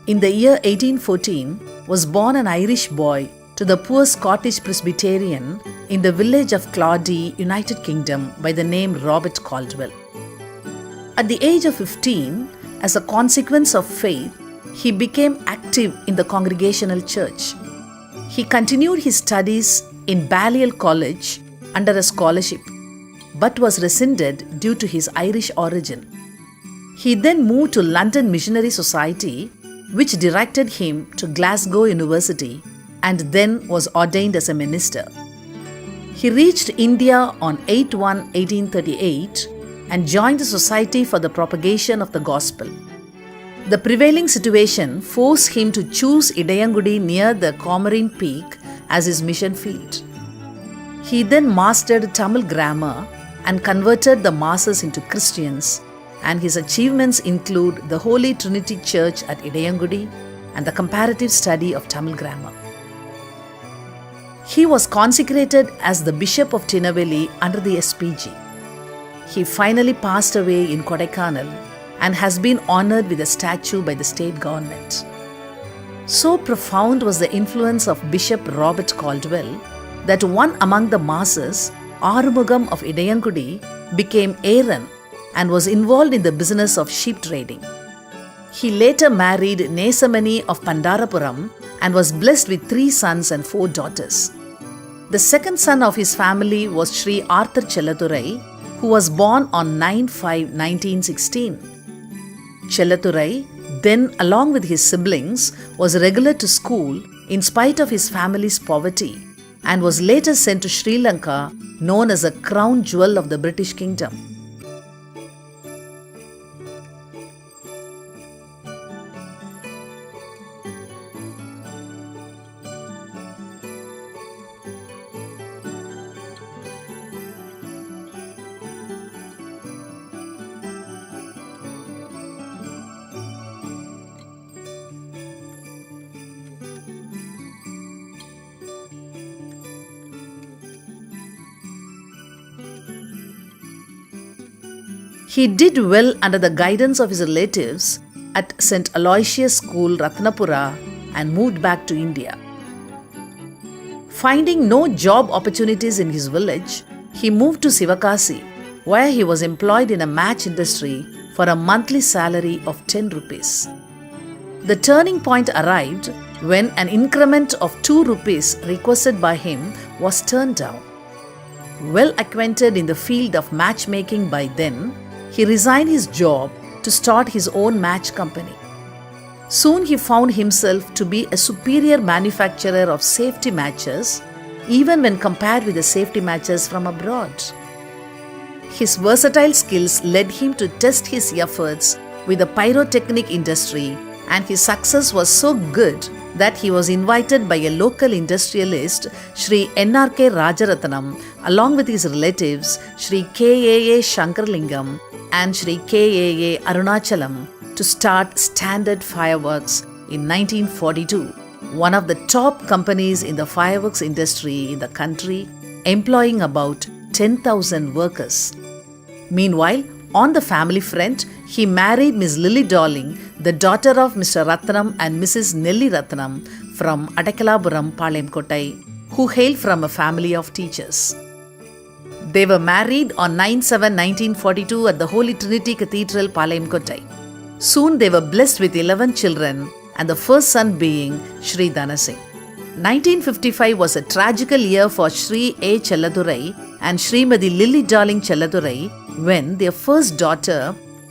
in the year 1814, was born an Irish boy to the poor Scottish Presbyterian in the village of Claudy, United Kingdom, by the name Robert Caldwell. At the age of 15, as a consequence of faith, he became active in the Congregational Church. He continued his studies in Balliol College under a scholarship, but was rescinded due to his Irish origin. He then moved to London Missionary Society, which directed him to Glasgow University, and then was ordained as a minister. He reached India on 8/1/1838 and joined the Society for the Propagation of the Gospel. The prevailing situation forced him to choose Idayangudi near the Comorin Peak as his mission field. He then mastered Tamil grammar and converted the masses into Christians, and his achievements include the Holy Trinity Church at Idayangudi and the comparative study of Tamil grammar. He was consecrated as the Bishop of Tinnevelly under the SPG. He finally passed away in Kodaikanal and has been honored with a statue by the state government. So profound was the influence of Bishop Robert Caldwell that one among the masses, Arumugam of Idayangudi, became Aaron and was involved in the business of sheep trading. He later married Nesamani of Pandarapuram and was blessed with 3 sons and 4 daughters. The second son of his family was Sri Arthur Chelladurai, who was born on 9/5/1916. Chelladurai then, along with his siblings, was regular to school in spite of his family's poverty and was later sent to Sri Lanka, known as a crown jewel of the British Kingdom. He did well under the guidance of his relatives at St. Aloysius School, Ratnapura, and moved back to India. Finding no job opportunities in his village, he moved to Sivakasi, where he was employed in a match industry for a monthly salary of 10 rupees. The turning point arrived when an increment of 2 rupees requested by him was turned down. Well acquainted in the field of matchmaking by then, he resigned his job to start his own match company. Soon he found himself to be a superior manufacturer of safety matches, even when compared with the safety matches from abroad. His versatile skills led him to test his efforts with the pyrotechnic industry, and his success was so good that he was invited by a local industrialist, Sri N.R.K. Rajaratnam, along with his relatives, Sri K.A.A. Shankarlingam and Sri K.A.A. Arunachalam, to start Standard Fireworks in 1942, one of the top companies in the fireworks industry in the country, employing about 10,000 workers. Meanwhile, on the family front, he married Miss Lily Darling, the daughter of Mr. Ratnam and Mrs. Nelly Ratnam from Adakalapuram, Palayamkottai, who hailed from a family of teachers. They were married on 9/7/1942 at the Holy Trinity Cathedral, Palayamkottai. Soon they were blessed with 11 children, and the first son being Sri Dhanasingh. 1955 was a tragical year for Sri A. Chelladurai and Srimati Lily Darling Chelladurai when their first daughter,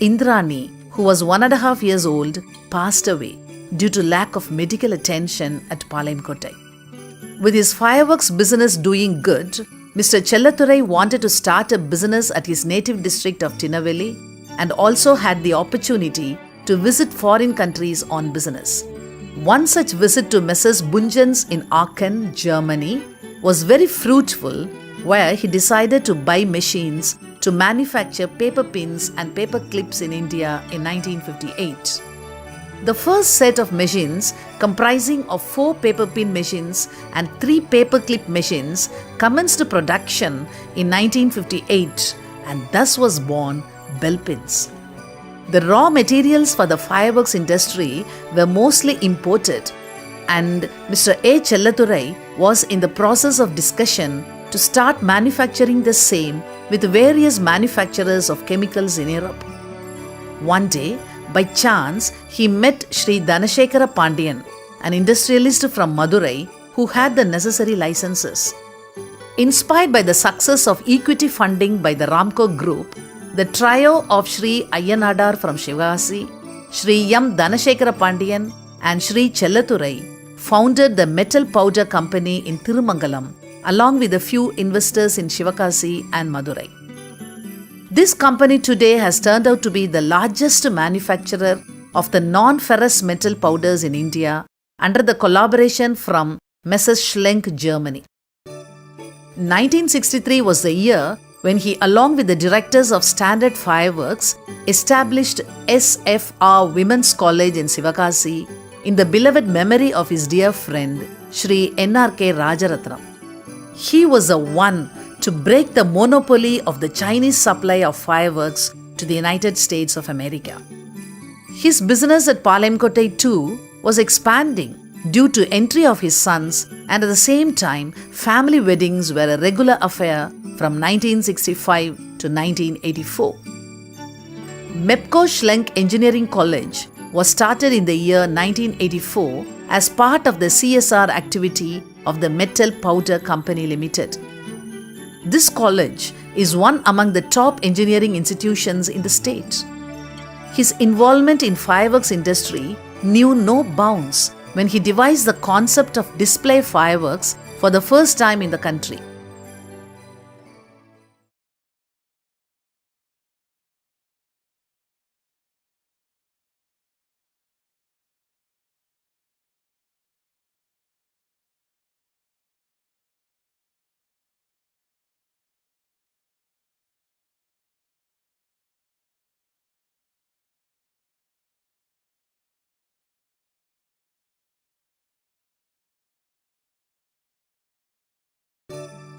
Indrani, who was 1.5 years old, passed away due to lack of medical attention at Palayamkottai. With his fireworks business doing good, Mr. Chelladurai wanted to start a business at his native district of Tinnevelly and also had the opportunity to visit foreign countries on business. One such visit to Messrs. Bunjans in Aachen, Germany was very fruitful, where he decided to buy machines to manufacture paper pins and paper clips in India in 1958. The first set of machines, comprising of 4 paper pin machines and 3 paper clip machines, commenced production in 1958, and thus was born Bell Pins. The raw materials for the fireworks industry were mostly imported, and Mr. A. Chelladurai was in the process of discussion to start manufacturing the same with various manufacturers of chemicals in Europe. One day, by chance, he met Sri Dhanashekara Pandian, an industrialist from Madurai who had the necessary licenses. Inspired by the success of equity funding by the Ramco Group, the trio of Sri Ayyanadar from Shivagasi, Sri M. Dhanashekara Pandian and Sri Chelladurai founded the Metal Powder Company in Thirumangalam along with a few investors in Shivagasi and Madurai. This company today has turned out to be the largest manufacturer of the non-ferrous metal powders in India under the collaboration from Messrs. Schlenk, Germany. 1963 was the year when he, along with the directors of Standard Fireworks, established SFR Women's College in Shivagasi in the beloved memory of his dear friend, Sri NRK Rajaratnam. He was the one to break the monopoly of the Chinese supply of fireworks to the United States of America. His business at Palayamkottai too was expanding due to entry of his sons, and at the same time, family weddings were a regular affair from 1965 to 1984. MEPCO Schlenk Engineering College was started in the year 1984 as part of the CSR activity of the Metal Powder Company Limited. This college is one among the top engineering institutions in the state. His involvement in fireworks industry knew no bounds when he devised the concept of display fireworks for the first time in the country.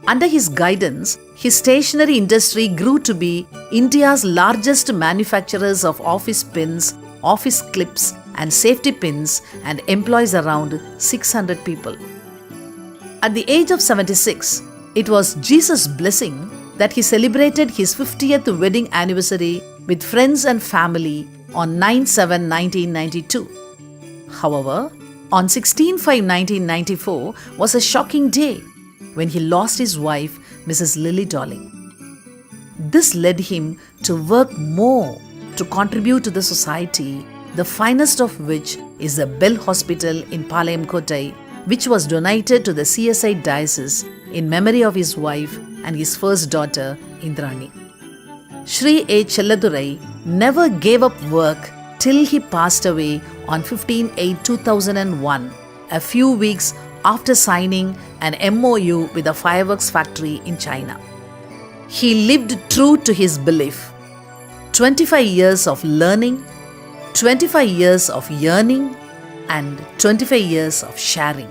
Under his guidance, his stationery industry grew to be India's largest manufacturers of office pins, office clips, and safety pins, and employs around 600 people. At the age of 76, it was Jesus' blessing that he celebrated his 50th wedding anniversary with friends and family on 9/7/1992. However, on 16/5/1994 was a shocking day when he lost his wife, Mrs. Lily Darling. This led him to work more to contribute to the society, the finest of which is the Bell Hospital in Palayamkottai, which was donated to the CSI diocese in memory of his wife and his first daughter, Indrani. Sri A. Chelladurai never gave up work till he passed away on 15/8/2001, a few weeks after signing an MOU with a fireworks factory in China. He lived true to his belief. 25 years of learning, 25 years of yearning, and 25 years of sharing.